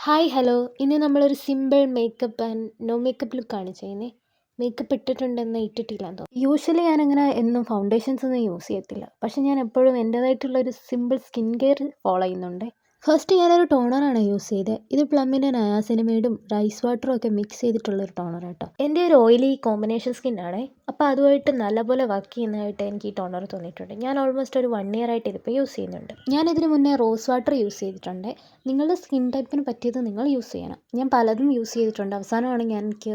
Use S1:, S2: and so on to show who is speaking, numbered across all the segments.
S1: Hi hello ഇന്ന് നമ്മളൊരു simple makeup and no makeup ലുക്കാണ് ചെയ്യുന്നത്. മേക്കപ്പ് ഇട്ടിട്ടുണ്ടെന്ന് ഇട്ടിട്ടില്ലാന്ന് തോന്നുന്നു. യൂഷ്വലി ഞാനങ്ങനെ എന്നും ഫൗണ്ടേഷൻസ് ഒന്നും യൂസ് ചെയ്യത്തില്ല. പക്ഷെ ഞാൻ എപ്പോഴും എൻ്റേതായിട്ടുള്ളൊരു സിമ്പിൾ സ്കിൻ കെയർ ഫോളോ ചെയ്യുന്നുണ്ട്. ഫസ്റ്റ് ഞാനൊരു ടോണറാണ് യൂസ് ചെയ്തത്. ഇത് പ്ലമ്മിൻ്റെ നയാസിനമൈഡും റൈസ് വാട്ടറും ഒക്കെ മിക്സ് ചെയ്തിട്ടുള്ളൊരു ടോണർ കേട്ടോ. എൻ്റെ ഒരു ഓയിലി കോമ്പിനേഷൻ സ്കിന്നാണ്. അപ്പോൾ അതുമായിട്ട് നല്ലപോലെ വർക്ക് ചെയ്യുന്നതായിട്ട് എനിക്ക് ഈ ടോണർ തോന്നിയിട്ടുണ്ട്. ഞാൻ ഓൾമോസ്റ്റ് ഒരു 1 ഇയർ ആയിട്ട് ഇതിപ്പോൾ യൂസ് ചെയ്യുന്നുണ്ട്. ഞാനിതിന് മുന്നേ റോസ് വാട്ടർ യൂസ് ചെയ്തിട്ടുണ്ട്. നിങ്ങളുടെ സ്കിൻ ടൈപ്പിന് പറ്റിയത് നിങ്ങൾ യൂസ് ചെയ്യണം. ഞാൻ പലതും യൂസ് ചെയ്തിട്ടുണ്ട്. അവസാനമാണ് എനിക്ക്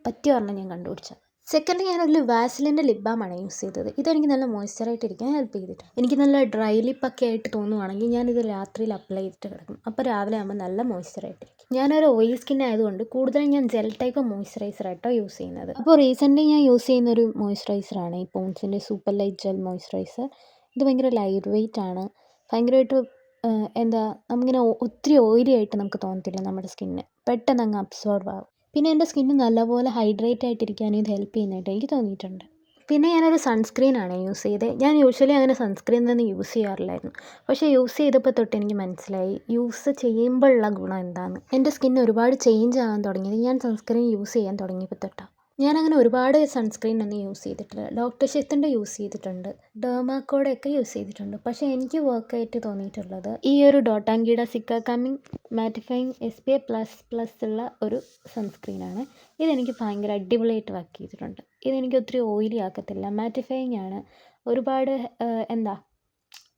S1: പറ്റിയ ഒരെണ്ണം ഞാൻ കണ്ടുപിടിച്ചത്. സെക്കൻഡ് ഞാനതിൽ വാസലിൻ്റെ ലിപ് ബാമാണ് യൂസ് ചെയ്തത്. ഇതെനിക്ക് നല്ല മോയ്സ്ചറായിട്ട് ഇരിക്കാൻ ഹെൽപ്പ് ചെയ്തിട്ടുണ്ട്. എനിക്ക് നല്ല ഡ്രൈ ലിപ്പൊക്കെ ആയിട്ട് തോന്നുവാണെങ്കിൽ ഞാനിത് രാത്രിയിൽ അപ്ലൈ ചെയ്തിട്ട് കിടക്കും. അപ്പോൾ രാവിലെ ആകുമ്പോൾ നല്ല മോയ്സ്ചറായിട്ടിരിക്കും. ഞാനൊരു ഓയിലി സ്കിൻ ആയതുകൊണ്ട് കൂടുതലും ഞാൻ ജെൽ ടൈപ്പ് മോയ്സ്ചറൈസറായിട്ടോ യൂസ് ചെയ്യുന്നത്. അപ്പോൾ റീസെൻ്റ്ലി ഞാൻ യൂസ് ചെയ്യുന്നൊരു മോയ്സ്ചറൈസറാണ് ഈ പോൺസിൻ്റെ സൂപ്പർ ലൈറ്റ് ജെൽ മോയ്സ്ചറൈസർ. ഇത് ഭയങ്കര ലൈറ്റ് വെയ്റ്റ് ആണ്. ഭയങ്കരമായിട്ട് എന്താ നമുക്കിങ്ങനെ ഒത്തിരി ഓയിലി ആയിട്ട് നമുക്ക് തോന്നത്തില്ല. നമ്മുടെ സ്കിന്ന് പെട്ടെന്ന് അങ്ങ് അബ്സോർബ് ആവും. പിന്നെ എൻ്റെ സ്കിന്ന് നല്ലപോലെ ഹൈഡ്രേറ്റ് ആയിട്ടിരിക്കാനും ഇത് ഹെൽപ്പ് ചെയ്യുന്നതായിട്ട് എനിക്ക് തോന്നിയിട്ടുണ്ട്. പിന്നെ ഞാനൊരു സൺസ്ക്രീനാണ് യൂസ് ചെയ്തത്. ഞാൻ യൂഷ്വലി അങ്ങനെ സൺസ്ക്രീനൊന്നും യൂസ് ചെയ്യാറില്ലായിരുന്നു. പക്ഷേ യൂസ് ചെയ്തപ്പോൾ തൊട്ട് എനിക്ക് മനസ്സിലായി യൂസ് ചെയ്യുമ്പോഴുള്ള ഗുണം എന്താണെന്ന്. എൻ്റെ സ്കിൻ ഒരുപാട് ചേഞ്ച് ആകാൻ തുടങ്ങിയത് ഞാൻ സൺസ്ക്രീൻ യൂസ് ചെയ്യാൻ തുടങ്ങിയപ്പോൾ തൊട്ടാണ്. ഞാനങ്ങനെ ഒരുപാട് സൺസ്ക്രീനൊന്നും യൂസ് ചെയ്തിട്ടില്ല. ഡോക്ടർ ഷെത്തിൻ്റെ യൂസ് ചെയ്തിട്ടുണ്ട്, ഡെർമാക്കോടെയൊക്കെ യൂസ് ചെയ്തിട്ടുണ്ട്. പക്ഷേ എനിക്ക് വർക്കായിട്ട് തോന്നിയിട്ടുള്ളത് ഈ ഒരു ഡോട്ടാങ്കിയുടെ സിക്ക കമ്മിങ് മാറ്റിഫൈങ് SPF++ ഉള്ള ഒരു സൺസ്ക്രീനാണ്. ഇതെനിക്ക് ഭയങ്കര അടിപൊളിയായിട്ട് വർക്ക് ചെയ്തിട്ടുണ്ട്. ഇതെനിക്ക് ഒത്തിരി ഓയിലി ആക്കത്തില്ല, മാറ്റിഫൈങ് ആണ്. ഒരുപാട്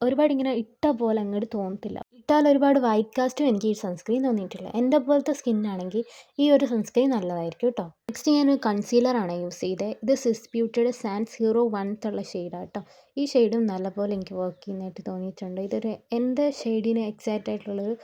S1: ഒരുപാട് ഇങ്ങനെ ഇട്ട പോലെ അങ്ങോട്ട് തോന്നത്തില്ല. ഇട്ടാൽ ഒരുപാട് വൈറ്റ് കാസ്റ്റും എനിക്ക് ഈ സൺസ്ക്രീൻ തോന്നിയിട്ടില്ല. എൻ്റെ പോലത്തെ സ്കിന്നാണെങ്കിൽ ഈ ഒരു സൺസ്ക്രീൻ നല്ലതായിരിക്കും കേട്ടോ. നെക്സ്റ്റ് ഞാനൊരു കൺസീലറാണ് യൂസ് ചെയ്തത്. ഇത് സ്വിസ് ബ്യൂട്ടിയുടെ സാൻഡ് 01 എന്നുള്ള ഷെയ്ഡാണ് കേട്ടോ. ഈ ഷെയ്ഡും നല്ലപോലെ എനിക്ക് വർക്ക് ചെയ്യുന്നതായിട്ട് തോന്നിയിട്ടുണ്ട്. ഇതൊരു എൻ്റെ ഷെയ്ഡിന് എക്സാക്റ്റ് ആയിട്ടുള്ളൊരു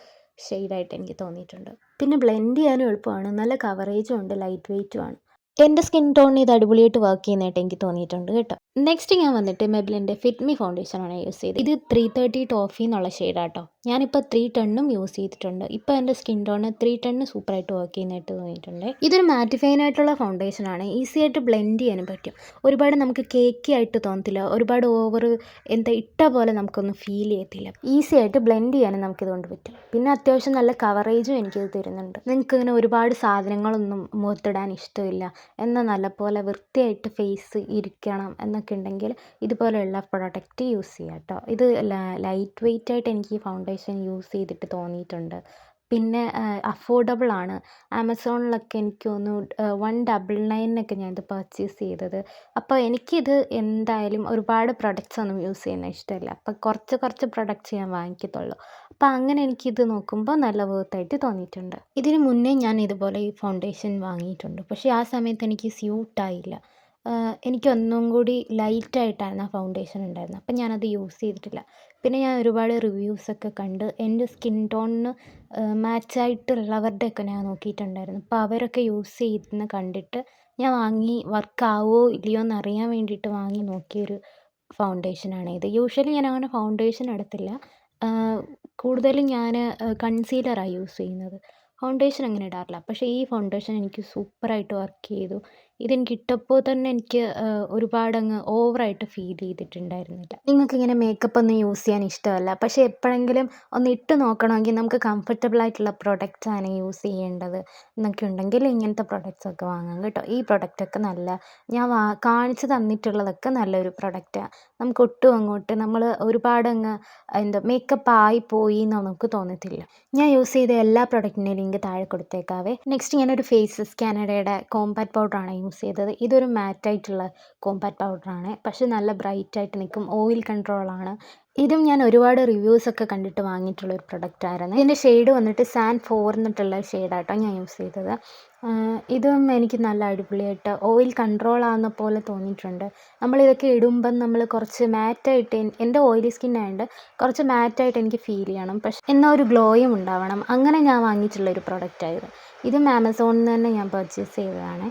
S1: ഷെയ്ഡായിട്ട് എനിക്ക് തോന്നിയിട്ടുണ്ട്. പിന്നെ ബ്ലെൻഡ് ചെയ്യാനും എളുപ്പമാണ്, നല്ല കവറേജും ഉണ്ട്, ലൈറ്റ് വെയ്റ്റും ആണ്. എൻ്റെ സ്കിൻ ടോണിന് ഇത് അടിപൊളിയായിട്ട് വർക്ക് ചെയ്യുന്നതായിട്ട് എനിക്ക് തോന്നിയിട്ടുണ്ട് കേട്ടോ. നെക്സ്റ്റ് ഞാൻ വന്നിട്ട് മെബ്ലിൻ്റെ ഫിറ്റ് മി ഫൗണ്ടേഷനാണ് യൂസ് ചെയ്തത്. ഇത് 330 ടോഫി എന്നുള്ള ഷെയ്ഡാണ് കേട്ടോ. ഞാനിപ്പോൾ 310 യൂസ് ചെയ്തിട്ടുണ്ട്. ഇപ്പോൾ എൻ്റെ സ്കിൻ ടോണ് 310 സൂപ്പറായിട്ട് വർക്ക് ചെയ്യുന്നതായിട്ട് തോന്നിയിട്ടുണ്ട്. ഇതൊരു മാറ്റിഫൈൻ ആയിട്ടുള്ള ഫൗണ്ടേഷനാണ്. ഈസി ആയിട്ട് ബ്ലെൻഡ് ചെയ്യാനും പറ്റും. ഒരുപാട് നമുക്ക് കേക്കി ആയിട്ട് തോന്നത്തില്ല. ഒരുപാട് ഓവർ ഇട്ട പോലെ നമുക്കൊന്നും ഫീൽ ചെയ്യത്തില്ല. ഈസി ആയിട്ട് ബ്ലെൻഡ് ചെയ്യാനും നമുക്കിതുകൊണ്ട് പറ്റും. പിന്നെ അത്യാവശ്യം നല്ല കവറേജും എനിക്കിത് തരുന്നുണ്ട്. നിങ്ങൾക്ക് ഇങ്ങനെ ഒരുപാട് സാധനങ്ങളൊന്നും മുഖത്തിടാൻ ഇഷ്ടമില്ല, എന്നാൽ നല്ലപോലെ വൃത്തിയായിട്ട് ഫേസ് ഇരിക്കണം എന്നൊക്കെ ഉണ്ടെങ്കിൽ ഇതുപോലെയുള്ള പ്രൊഡക്റ്റ് യൂസ് ചെയ്യാം കേട്ടോ. ഇത് ലൈറ്റ് വെയ്റ്റ് ആയിട്ട് എനിക്ക് ഈ ഫൗണ്ടേഷൻ യൂസ് ചെയ്തിട്ട് തോന്നിയിട്ടുണ്ട്. പിന്നെ അഫോർഡബിൾ ആണ്. ആമസോണിലൊക്കെ എനിക്ക് തോന്നുന്നു 199 ഞാനിത് പർച്ചേസ് ചെയ്തത്. അപ്പോൾ എനിക്കിത് എന്തായാലും ഒരുപാട് പ്രൊഡക്ട്സ് ഒന്നും യൂസ് ചെയ്യുന്നത് ഇഷ്ടമല്ല. അപ്പോൾ കുറച്ച് പ്രൊഡക്ട്സ് ഞാൻ വാങ്ങിക്കത്തുള്ളൂ. അപ്പോൾ അങ്ങനെ എനിക്കിത് നോക്കുമ്പോൾ നല്ല വർത്തായിട്ട് തോന്നിയിട്ടുണ്ട്. ഇതിന് മുന്നേ ഞാൻ ഇതുപോലെ ഈ ഫൗണ്ടേഷൻ വാങ്ങിയിട്ടുണ്ട്. പക്ഷേ ആ സമയത്ത് എനിക്ക് സ്യൂട്ടായില്ല. എനിക്കൊന്നും കൂടി ലൈറ്റായിട്ടായിരുന്നു ആ ഫൗണ്ടേഷൻ ഉണ്ടായിരുന്നത്. അപ്പം ഞാനത് യൂസ് ചെയ്തിട്ടില്ല. പിന്നെ ഞാൻ ഒരുപാട് റിവ്യൂസൊക്കെ കണ്ട് എൻ്റെ സ്കിൻ ടോണിന് മാച്ചായിട്ടുള്ളവരുടെയൊക്കെ ഞാൻ നോക്കിയിട്ടുണ്ടായിരുന്നു. അപ്പോൾ അവരൊക്കെ യൂസ് ചെയ്യുന്നത് കണ്ടിട്ട് ഞാൻ വാങ്ങി വർക്കാവോ ഇല്ലയോ എന്നറിയാൻ വേണ്ടിയിട്ട് വാങ്ങി നോക്കിയൊരു ഫൗണ്ടേഷനാണിത്. യൂഷ്വലി ഞാനങ്ങനെ ഫൗണ്ടേഷൻ ഇടത്തില്ല. കൂടുതലും ഞാൻ കൺസീലറാണ് യൂസ് ചെയ്യുന്നത്. ഫൗണ്ടേഷൻ അങ്ങനെ ഇടാറില്ല. പക്ഷേ ഈ ഫൗണ്ടേഷൻ എനിക്ക് സൂപ്പറായിട്ട് വർക്ക് ചെയ്തു. ഇതെനിക്ക് ഇട്ടപ്പോൾ തന്നെ എനിക്ക് ഒരുപാടങ്ങ് ഓവറായിട്ട് ഫീൽ ചെയ്തിട്ടുണ്ടായിരുന്നില്ല. നിങ്ങൾക്കിങ്ങനെ മേക്കപ്പ് ഒന്നും യൂസ് ചെയ്യാൻ ഇഷ്ടമല്ല, പക്ഷേ എപ്പോഴെങ്കിലും ഒന്ന് ഇട്ട് നോക്കണമെങ്കിൽ നമുക്ക് കംഫർട്ടബിൾ ആയിട്ടുള്ള പ്രൊഡക്റ്റ്സാണ് യൂസ് ചെയ്യേണ്ടത് എന്നൊക്കെ ഉണ്ടെങ്കിൽ ഇങ്ങനത്തെ പ്രൊഡക്ട്സൊക്കെ വാങ്ങാം കേട്ടോ. ഈ പ്രൊഡക്റ്റൊക്കെ ഞാൻ കാണിച്ച് തന്നിട്ടുള്ളതൊക്കെ നല്ലൊരു പ്രൊഡക്റ്റാണ്. നമുക്ക് ഒട്ടും അങ്ങോട്ട് നമ്മൾ ഒരുപാടങ്ങ് മേക്കപ്പ് ആയിപ്പോയി എന്ന് നമുക്ക് തോന്നത്തില്ല. ഞാൻ യൂസ് ചെയ്ത എല്ലാ പ്രൊഡക്റ്റിൻ്റെയും ലിങ്ക് താഴെ കൊടുത്തേക്കാവേ. നെക്സ്റ്റ് ഞാനൊരു ഫേസ് കാനഡയുടെ കോമ്പാക്ട് പൗഡറാണ് യൂസ് ചെയ്തത്. ഇതൊരു മാറ്റായിട്ടുള്ള കോമ്പാക്ട് പൗഡറാണ്. പക്ഷേ നല്ല ബ്രൈറ്റായിട്ട് നിൽക്കും, ഓയിൽ കൺട്രോളാണ്. ഇതും ഞാൻ ഒരുപാട് റിവ്യൂസൊക്കെ കണ്ടിട്ട് വാങ്ങിയിട്ടുള്ളൊരു പ്രൊഡക്റ്റായിരുന്നു. ഇതിൻ്റെ ഷെയ്ഡ് വന്നിട്ട് സാൻഡ് 4 എന്നിട്ടുള്ള ഷെയ്ഡായിട്ടോ ഞാൻ യൂസ് ചെയ്തത്. ഇതും എനിക്ക് നല്ല അടിപൊളിയായിട്ട് ഓയിൽ കൺട്രോൾ ആകുന്ന പോലെ തോന്നിയിട്ടുണ്ട്. നമ്മളിതൊക്കെ ഇടുമ്പം നമ്മൾ കുറച്ച് മാറ്റായിട്ട്, എൻ്റെ ഓയിലി സ്കിൻ ആയതുകൊണ്ട് കുറച്ച് മാറ്റായിട്ട് എനിക്ക് ഫീൽ ചെയ്യണം, പക്ഷേ എന്നാൽ ഒരു ഗ്ലോയും ഉണ്ടാവണം. അങ്ങനെ ഞാൻ വാങ്ങിയിട്ടുള്ളൊരു പ്രൊഡക്റ്റായിരുന്നു. ഇതും ആമസോണിൽ നിന്ന് തന്നെ ഞാൻ പർച്ചേസ് ചെയ്തതാണ്.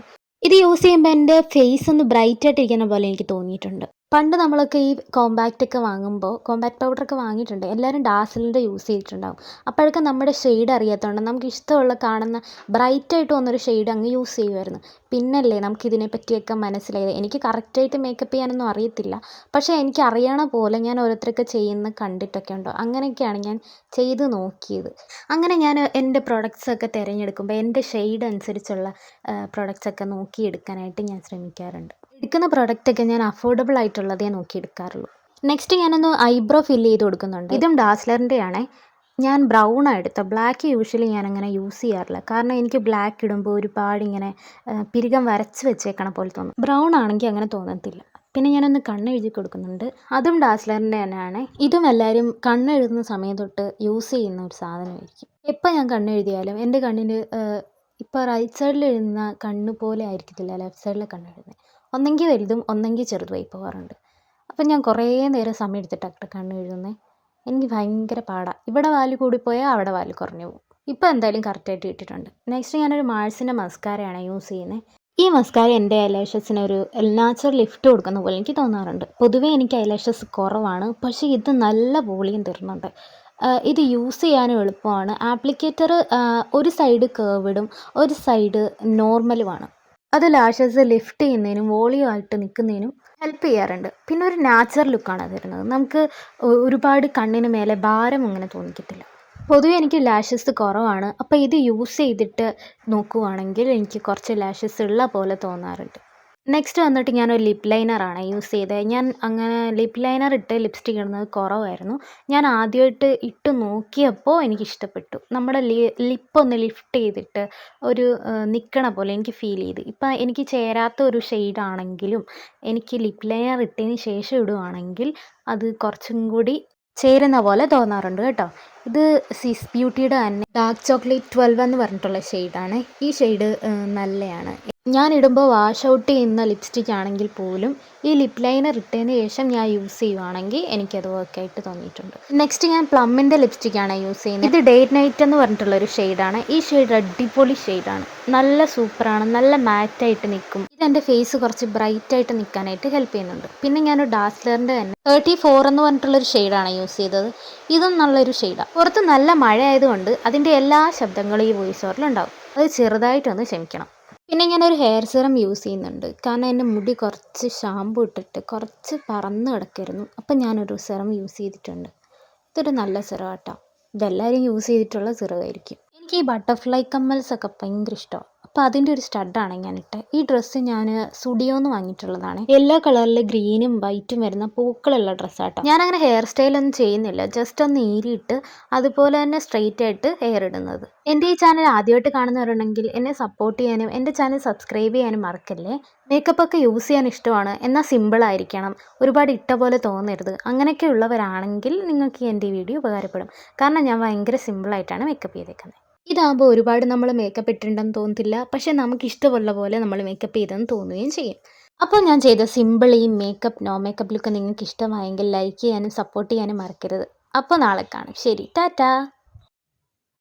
S1: ഇത് യൂസ് ചെയ്യുമ്പോൾ എൻ്റെ ഫേസ് ഒന്ന് ബ്രൈറ്റായിട്ടിരിക്കുന്ന പോലെ എനിക്ക് തോന്നിയിട്ടുണ്ട്. പണ്ട് നമ്മളൊക്കെ ഈ കോമ്പാക്റ്റൊക്കെ വാങ്ങുമ്പോൾ കോമ്പാക്റ്റ് പൗഡറൊക്കെ വാങ്ങിയിട്ടുണ്ട്. എല്ലാവരും ഡാസിലിൻ്റെ യൂസ് ചെയ്തിട്ടുണ്ടാവും. അപ്പോഴൊക്കെ നമ്മുടെ ഷെയ്ഡ് അറിയാത്തതുകൊണ്ട് നമുക്ക് ഇഷ്ടമുള്ള കാണുന്ന ബ്രൈറ്റായിട്ട് തോന്നുന്നൊരു ഷെയ്ഡ് അങ്ങ് യൂസ് ചെയ്യുമായിരുന്നു. പിന്നല്ലേ നമുക്കിതിനെ പറ്റിയൊക്കെ മനസ്സിലായത്. എനിക്ക് കറക്റ്റായിട്ട് മേക്കപ്പ് ചെയ്യാനൊന്നും അറിയത്തില്ല. പക്ഷേ എനിക്കറിയണ പോലെ ഞാൻ ഓരോരുത്തരൊക്കെ ചെയ്യുന്നത് കണ്ടിട്ടൊക്കെ ഉണ്ട്. അങ്ങനെയൊക്കെയാണ് ഞാൻ ചെയ്ത് നോക്കിയത്. അങ്ങനെ ഞാൻ എൻ്റെ പ്രൊഡക്ട്സൊക്കെ തിരഞ്ഞെടുക്കുമ്പോൾ എൻ്റെ ഷെയ്ഡ് അനുസരിച്ചുള്ള പ്രൊഡക്ട്സൊക്കെ നോക്കിയെടുക്കാനായിട്ട് ഞാൻ ശ്രമിക്കാറുണ്ട്. എടുക്കുന്ന പ്രൊഡക്റ്റൊക്കെ ഞാൻ അഫോർഡബിൾ ആയിട്ടുള്ളതേ നോക്കി എടുക്കാറുള്ളൂ. നെക്സ്റ്റ് ഞാനൊന്ന് ഐബ്രോ ഫില്ല് ചെയ്ത് കൊടുക്കുന്നുണ്ട്. ഇതും ഡാസ്ലറിൻ്റെ ആണേ. ഞാൻ ബ്രൗണാണ് എടുത്തത്. ബ്ലാക്ക് യൂഷ്വലി ഞാനങ്ങനെ യൂസ് ചെയ്യാറില്ല. കാരണം എനിക്ക് ബ്ലാക്ക് ഇടുമ്പോൾ ഒരുപാട് ഇങ്ങനെ പിരികം വരച്ച് വെച്ചേക്കണ പോലെ തോന്നും. ബ്രൗൺ ആണെങ്കിൽ അങ്ങനെ തോന്നത്തില്ല. പിന്നെ ഞാനൊന്ന് കണ്ണെഴുതി കൊടുക്കുന്നുണ്ട്. അതും ഡാസ്ലറിൻ്റെ തന്നെയാണ്. ഇതും എല്ലാവരും കണ്ണെഴുതുന്ന സമയം തൊട്ട് യൂസ് ചെയ്യുന്ന ഒരു സാധനമായിരിക്കും. എപ്പോൾ ഞാൻ കണ്ണെഴുതിയാലും എൻ്റെ കണ്ണിന് ഇപ്പോൾ റൈറ്റ് സൈഡിൽ എഴുതുന്ന കണ്ണ് പോലെ ആയിരിക്കത്തില്ല ലെഫ്റ്റ് സൈഡിലെ കണ്ണെഴുതുന്നത്. ഒന്നെങ്കിൽ വലുതും ഒന്നെങ്കിൽ ചെറുതുമായി പോകാറുണ്ട്. അപ്പം ഞാൻ കുറേ നേരം സമയം എടുത്തിട്ടാണ് കണ്ണ് എഴുതുന്നത്. എനിക്ക് ഭയങ്കര പാടാണ്. ഇവിടെ വാല് കൂടിപ്പോയാൽ അവിടെ വാല് കുറഞ്ഞു പോകും. ഇപ്പോൾ എന്തായാലും കറക്റ്റായിട്ട് കിട്ടിയിട്ടുണ്ട്. നെക്സ്റ്റ് ഞാനൊരു മാഴ്സിൻ്റെ മസ്കാരയാണ് യൂസ് ചെയ്യുന്നത്. ഈ മസ്കാര എൻ്റെ ഐലാഷസിന് ഒരു നാച്ചുറൽ ലിഫ്റ്റ് കൊടുക്കുന്ന പോലെ എനിക്ക് തോന്നാറുണ്ട്. പൊതുവേ എനിക്ക് ഐലാഷസ് കുറവാണ്. പക്ഷേ ഇത് നല്ല വോളിയം തരുന്നുണ്ട്. ഇത് യൂസ് ചെയ്യാനും എളുപ്പമാണ്. ആപ്ലിക്കേറ്റർ ഒരു സൈഡ് കേർവ്ഡും ഒരു സൈഡ് നോർമലുമാണ്. അത് ലാഷസ് ലിഫ്റ്റ് ചെയ്യുന്നതിനും വോളിയം ആയിട്ട് നിൽക്കുന്നതിനും ഹെൽപ്പ് ചെയ്യാറുണ്ട്. പിന്നെ ഒരു നാച്ചുറൽ ലുക്കാണ് തരുന്നത്. നമുക്ക് ഒരുപാട് കണ്ണിന് മേലെ ഭാരം അങ്ങനെ തോന്നിക്കത്തില്ല. പൊതുവെ എനിക്ക് ലാഷസ് കുറവാണ്. അപ്പോൾ ഇത് യൂസ് ചെയ്തിട്ട് നോക്കുവാണെങ്കിൽ എനിക്ക് കുറച്ച് ലാഷസ് ഉള്ള പോലെ തോന്നാറുണ്ട്. നെക്സ്റ്റ് വന്നിട്ട് ഞാനൊരു ലിപ്പ് ലൈനറാണ് യൂസ് ചെയ്തത്. ഞാൻ അങ്ങനെ ലിപ്പ് ലൈനർ ഇട്ട് ലിപ്സ്റ്റിക് ഇടുന്നത് കുറവായിരുന്നു. ഞാൻ ആദ്യമായിട്ട് ഇട്ട് നോക്കിയപ്പോൾ എനിക്കിഷ്ടപ്പെട്ടു. നമ്മുടെ ലിപ്പൊന്ന് ലിഫ്റ്റ് ചെയ്തിട്ട് ഒരു നിൽക്കണ പോലെ എനിക്ക് ഫീൽ ചെയ്ത്. ഇപ്പം എനിക്ക് ചേരാത്ത ഒരു ഷെയ്ഡാണെങ്കിലും എനിക്ക് ലിപ്പ് ലൈനർ ഇട്ടതിന് ശേഷം ഇടുവാണെങ്കിൽ അത് കുറച്ചും കൂടി ചേരുന്ന പോലെ തോന്നാറുണ്ട് കേട്ടോ. ഇത് സിസ് ബ്യൂട്ടിയുടെ തന്നെ ഡാർക്ക് ചോക്ലേറ്റ് 12 എന്ന് പറഞ്ഞിട്ടുള്ള ഷെയ്ഡാണ്. ഈ ഷെയ്ഡ് നല്ലതാണ്. ഞാനിടുമ്പോൾ വാഷ് ഔട്ട് ചെയ്യുന്ന ലിപ്സ്റ്റിക് ആണെങ്കിൽ പോലും ഈ ലിപ്പ് ലൈനർ ഇട്ടതിന് ശേഷം ഞാൻ യൂസ് ചെയ്യുവാണെങ്കിൽ എനിക്കത് വർക്കായിട്ട് തോന്നിയിട്ടുണ്ട്. നെക്സ്റ്റ് ഞാൻ പ്ലമ്മിൻ്റെ ലിപ്സ്റ്റിക്കാണ് യൂസ് ചെയ്യുന്നത്. ഇത് ഡേറ്റ് നൈറ്റ് എന്ന് പറഞ്ഞിട്ടുള്ളൊരു ഷെയ്ഡാണ്. ഈ ഷെയ്ഡ് അടിപൊളി ഷെയ്ഡാണ്. നല്ല സൂപ്പറാണ്. നല്ല മാറ്റായിട്ട് നിൽക്കും. ഇതെൻ്റെ ഫേസ് കുറച്ച് ബ്രൈറ്റായിട്ട് നിൽക്കാനായിട്ട് ഹെൽപ്പ് ചെയ്യുന്നുണ്ട്. പിന്നെ ഞാനൊരു ഡാസ്ലറിൻ്റെ തന്നെ 34 എന്ന് പറഞ്ഞിട്ടുള്ളൊരു ഷെയ്ഡാണ് യൂസ് ചെയ്തത്. ഇതും നല്ലൊരു ഷെയ്ഡാണ്. പുറത്ത് നല്ല മഴ ആയതുകൊണ്ട് അതിൻ്റെ എല്ലാ ശബ്ദങ്ങളും ഈ വോയിസ് ഓവറിലുണ്ടാവും. അത് ചെറുതായിട്ടൊന്ന് ക്ഷമിക്കണം. പിന്നെ ഞാനൊരു ഹെയർ സിറം യൂസ് ചെയ്യുന്നുണ്ട്. കാരണം എൻ്റെ മുടി കുറച്ച് ഷാമ്പു ഇട്ടിട്ട് കുറച്ച് പറന്ന് കിടക്കായിരുന്നു. അപ്പം ഞാനൊരു സിറം യൂസ് ചെയ്തിട്ടുണ്ട്. ഇതൊരു നല്ല സിറം കേട്ടോ. ഇതെല്ലാവരും യൂസ് ചെയ്തിട്ടുള്ള സിറമായിരിക്കും. എനിക്ക് ഈ ബട്ടർഫ്ലൈ കമ്മൽസൊക്കെ ഭയങ്കര ഇഷ്ടമാണ്. അപ്പോൾ അതിൻ്റെ ഒരു സ്റ്റഡാണ് ഞാനിട്ടത്. ഈ ഡ്രസ്സ് ഞാൻ സ്റ്റുഡിയോന്ന് വാങ്ങിയിട്ടുള്ളതാണ്. യെല്ലോ കളറിൽ ഗ്രീനും വൈറ്റും വരുന്ന പൂക്കളുള്ള ഡ്രസ്സാട്ടോ. ഞാനങ്ങനെ ഹെയർ സ്റ്റൈലൊന്നും ചെയ്യുന്നില്ല. ജസ്റ്റ് ഒന്ന് ഈരിയിട്ട് അതുപോലെ തന്നെ സ്ട്രെയിറ്റ് ആയിട്ട് ഹെയർ ഇടുന്നത്. എൻ്റെ ഈ ചാനൽ ആദ്യമായിട്ട് കാണുന്നവരുണ്ടെങ്കിൽ എന്നെ സപ്പോർട്ട് ചെയ്യാനും എൻ്റെ ചാനൽ സബ്സ്ക്രൈബ് ചെയ്യാനും മറക്കല്ലേ. മേക്കപ്പൊക്കെ യൂസ് ചെയ്യാൻ ഇഷ്ടമാണ്. എന്നാൽ സിമ്പിളായിരിക്കണം. ഒരുപാട് ഇട്ട പോലെ തോന്നരുത്. അങ്ങനെയൊക്കെ ഉള്ളവരാണെങ്കിൽ നിങ്ങൾക്ക് എൻ്റെ ഈ വീഡിയോ ഉപകാരപ്പെടും. കാരണം ഞാൻ ഭയങ്കര സിമ്പിളായിട്ടാണ് മേക്കപ്പ് ചെയ്തേക്കുന്നത്. ഇതാകുമ്പോൾ ഒരുപാട് നമ്മൾ മേക്കപ്പ് ഇട്ടിട്ടുണ്ടെന്ന് തോന്നത്തില്ല. പക്ഷേ നമുക്കിഷ്ടമുള്ള പോലെ നമ്മൾ മേക്കപ്പ് ചെയ്തെന്ന് തോന്നുകയും ചെയ്യും. അപ്പോൾ ഞാൻ ചെയ്ത സിമ്പിൾ ഈ മേക്കപ്പ് നോ മേക്കപ്പ് ലുക്ക് നിങ്ങൾക്ക് ഇഷ്ടമായെങ്കിൽ ലൈക്ക് ചെയ്യാനും സപ്പോർട്ട് ചെയ്യാനും മറക്കരുത്. അപ്പോൾ നാളെ കാണും. ശരി, ടാറ്റാ.